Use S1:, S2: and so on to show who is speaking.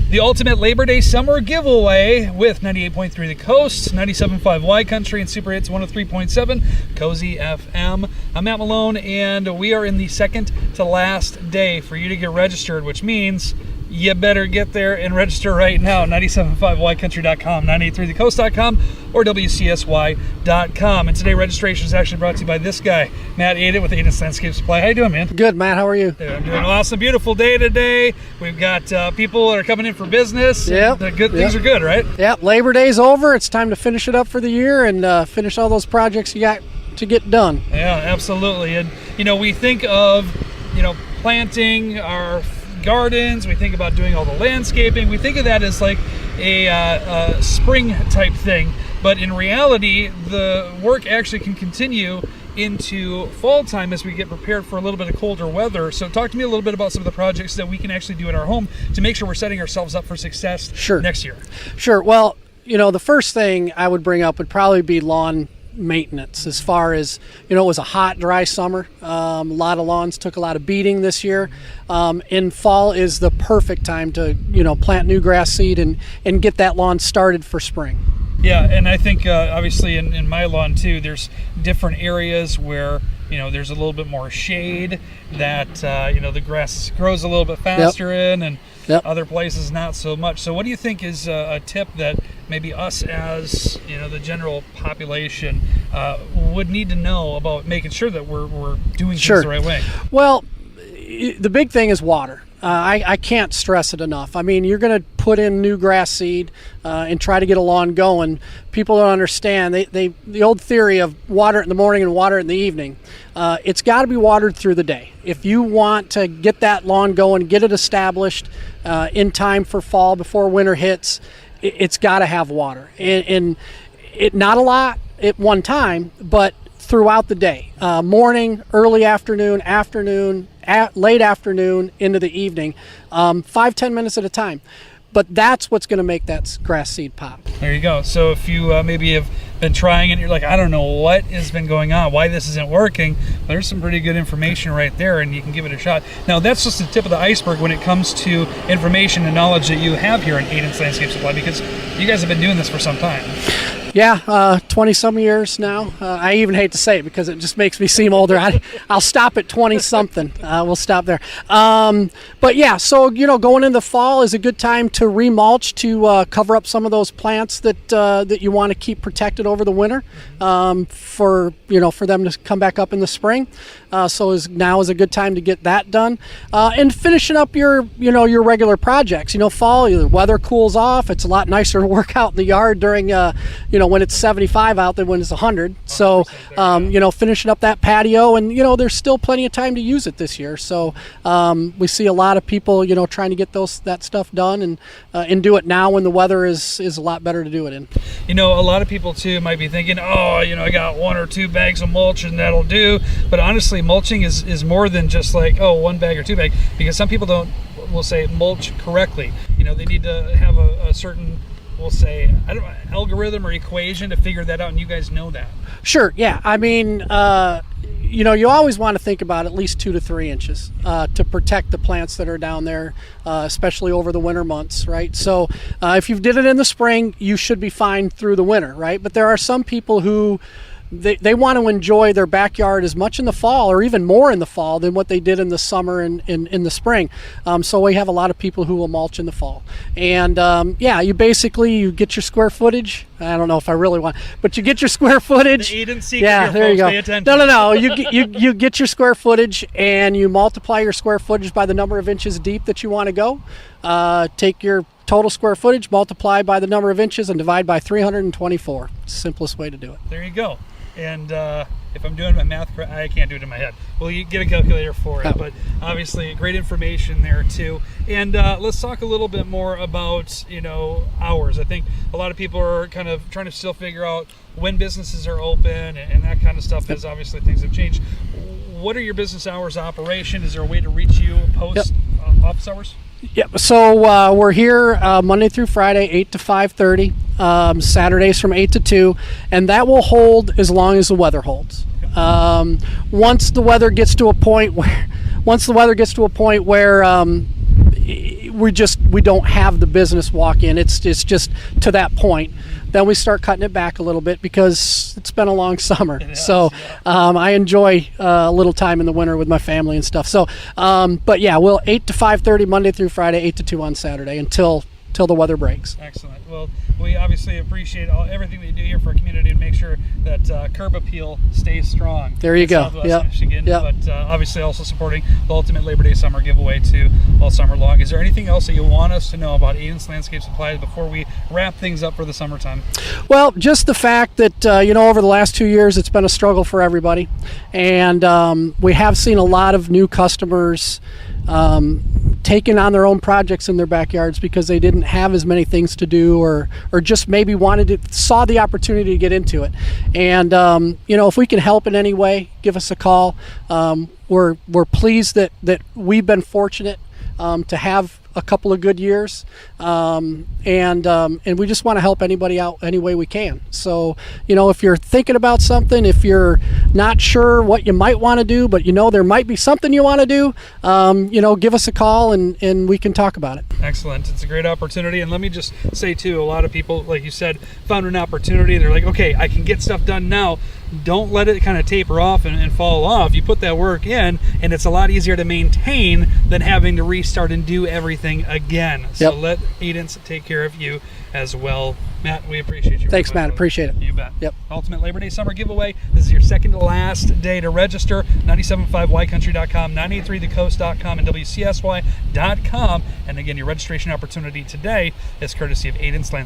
S1: The ultimate Labor Day summer giveaway with 98.3 The Coast, 97.5 Y Country, and Super Hits 103.7 Cozy FM. I'm Matt Malone, and we are in the second to last day for you to get registered, which means you better get there and register right now. 975ycountry.com, 983thecoast.com, or wcsy.com. And today registration is actually brought to you by this guy, Matt Adent with Adents Landscape Supply. How you doing, man?
S2: Good, Matt. How are you?
S1: I'm doing awesome. Beautiful day today. We've got people that are coming in for business.
S2: Yep.
S1: Things are good, right?
S2: Yep. Labor Day's over. It's time to finish it up for the year and finish all those projects you got to get done.
S1: Yeah, absolutely. And, we think of, planting our gardens. We think about doing all the landscaping. We think of that as like a spring type thing. But in reality, the work actually can continue into fall time as we get prepared for a little bit of colder weather. So talk to me a little bit about some of the projects that we can actually do at our home to make sure we're setting ourselves up for success next year.
S2: Sure. Well, the first thing I would bring up would probably be lawn maintenance. As far as, it was a hot, dry summer. A lot of lawns took a lot of beating this year. In fall is the perfect time to, plant new grass seed and get that lawn started for spring.
S1: Yeah, and I think obviously in my lawn too, there's different areas where there's a little bit more shade that the grass grows a little bit faster in, and other places not so much. So what do you think is a tip that maybe us as the general population would need to know about making sure that we're doing things the right way?
S2: Well, the big thing is water. I can't stress it enough. I mean, you're going to put in new grass seed and try to get a lawn going. People don't understand. The old theory of water it in the morning and water it in the evening. It's got to be watered through the day. If you want to get that lawn going, get it established in time for fall before winter hits, it's got to have water. And it not a lot at one time, but throughout the day, morning, early afternoon, late afternoon, into the evening, 5-10 minutes at a time. But that's what's going to make that grass seed pop.
S1: There you go. So if you maybe have been trying and you're like, I don't know what has been going on, why this isn't working, there's some pretty good information right there, and you can give it a shot. Now, that's just the tip of the iceberg when it comes to information and knowledge that you have here in Adents Landscape Supply, because you guys have been doing this for some time.
S2: Yeah, 20-some years now. I even hate to say it because it just makes me seem older. I'll stop at 20-something. We'll stop there. But yeah, so, going into fall is a good time to remulch, to cover up some of those plants that you want to keep protected over the winter for them to come back up in the spring. So now is a good time to get that done. And finishing up your regular projects. Fall, the weather cools off. It's a lot nicer to work out in the yard during, when it's 75 out than when it's 100. So, finishing up that patio, and, there's still plenty of time to use it this year. So we see a lot of people, trying to get that stuff done and do it now when the weather is a lot better to do it in.
S1: A lot of people too might be thinking, I got 1 or 2 bags of mulch and that'll do. But honestly, mulching is more than just like, 1 bag or 2 bag, because some people will say mulch correctly. They need to have a certain, we'll say, algorithm or equation to figure that out, and you guys know that. Sure,
S2: yeah. I mean, you always want to think about at least 2 to 3 inches to protect the plants that are down there, especially over the winter months, right? So if you did it in the spring, you should be fine through the winter, right? But there are some people who they want to enjoy their backyard as much in the fall, or even more in the fall, than what they did in the summer and in the spring. So we have a lot of people who will mulch in the fall. And you get your square footage. I don't know if I really want, but you get your square footage.
S1: The Adent secret here,
S2: there you
S1: folks.
S2: go. No. You get your square footage, and you multiply your square footage by the number of inches deep that you want to go. Take your total square footage, multiply by the number of inches, and divide by 324. It's the simplest way to do it.
S1: There you go. And if I'm doing my math correct, I can't do it in my head. Well, you get a calculator for it, but obviously great information there too. And let's talk a little bit more about, hours. I think a lot of people are kind of trying to still figure out when businesses are open and that kind of stuff, because obviously things have changed. What are your business hours of operation? Is there a way to reach you post office hours?
S2: Yeah, so we're here Monday through Friday, 8 to 5:30, Saturdays from 8 to 2, and that will hold as long as the weather holds. Once the weather gets to a point where we don't have the business walk in. It's just to that point. Then we start cutting it back a little bit because it's been a long summer. So I enjoy a little time in the winter with my family and stuff. So, but yeah, we'll 8 to 5:30 Monday through Friday, 8 to 2 on Saturday until the weather breaks.
S1: Excellent. Well, we obviously appreciate everything that you do here for our community to make sure that curb appeal stays strong.
S2: There you go.
S1: Southwest Michigan, but obviously also supporting the Ultimate Labor Day Summer Giveaway too all summer long. Is there anything else that you want us to know about Adents Landscape Supply before we wrap things up for the summertime?
S2: Well, just the fact that over the last 2 years it's been a struggle for everybody, and we have seen a lot of new customers taking on their own projects in their backyards because they didn't have as many things to do, or just maybe saw the opportunity to get into it. And if we can help in any way, give us a call. We're pleased that we've been fortunate to have a couple of good years, and we just want to help anybody out any way we can. So if you're thinking about something, if you're not sure what you might want to do, but there might be something you want to do, give us a call and we can talk about it.
S1: Excellent. It's a great opportunity. And let me just say too, a lot of people, like you said, found an opportunity. They're like, okay, I can get stuff done now. Don't let it kind of taper off and fall off. You put that work in, and it's a lot easier to maintain than having to restart and do everything again. So let Adents take care of you as well. Matt, we appreciate you.
S2: Thanks, Matt. Appreciate it.
S1: You bet.
S2: Yep.
S1: Ultimate Labor Day Summer Giveaway. This is your second to last day to register. 975ycountry.com, 983thecoast.com, and WCSY.com. And again, your registration opportunity today is courtesy of Adents Landscape.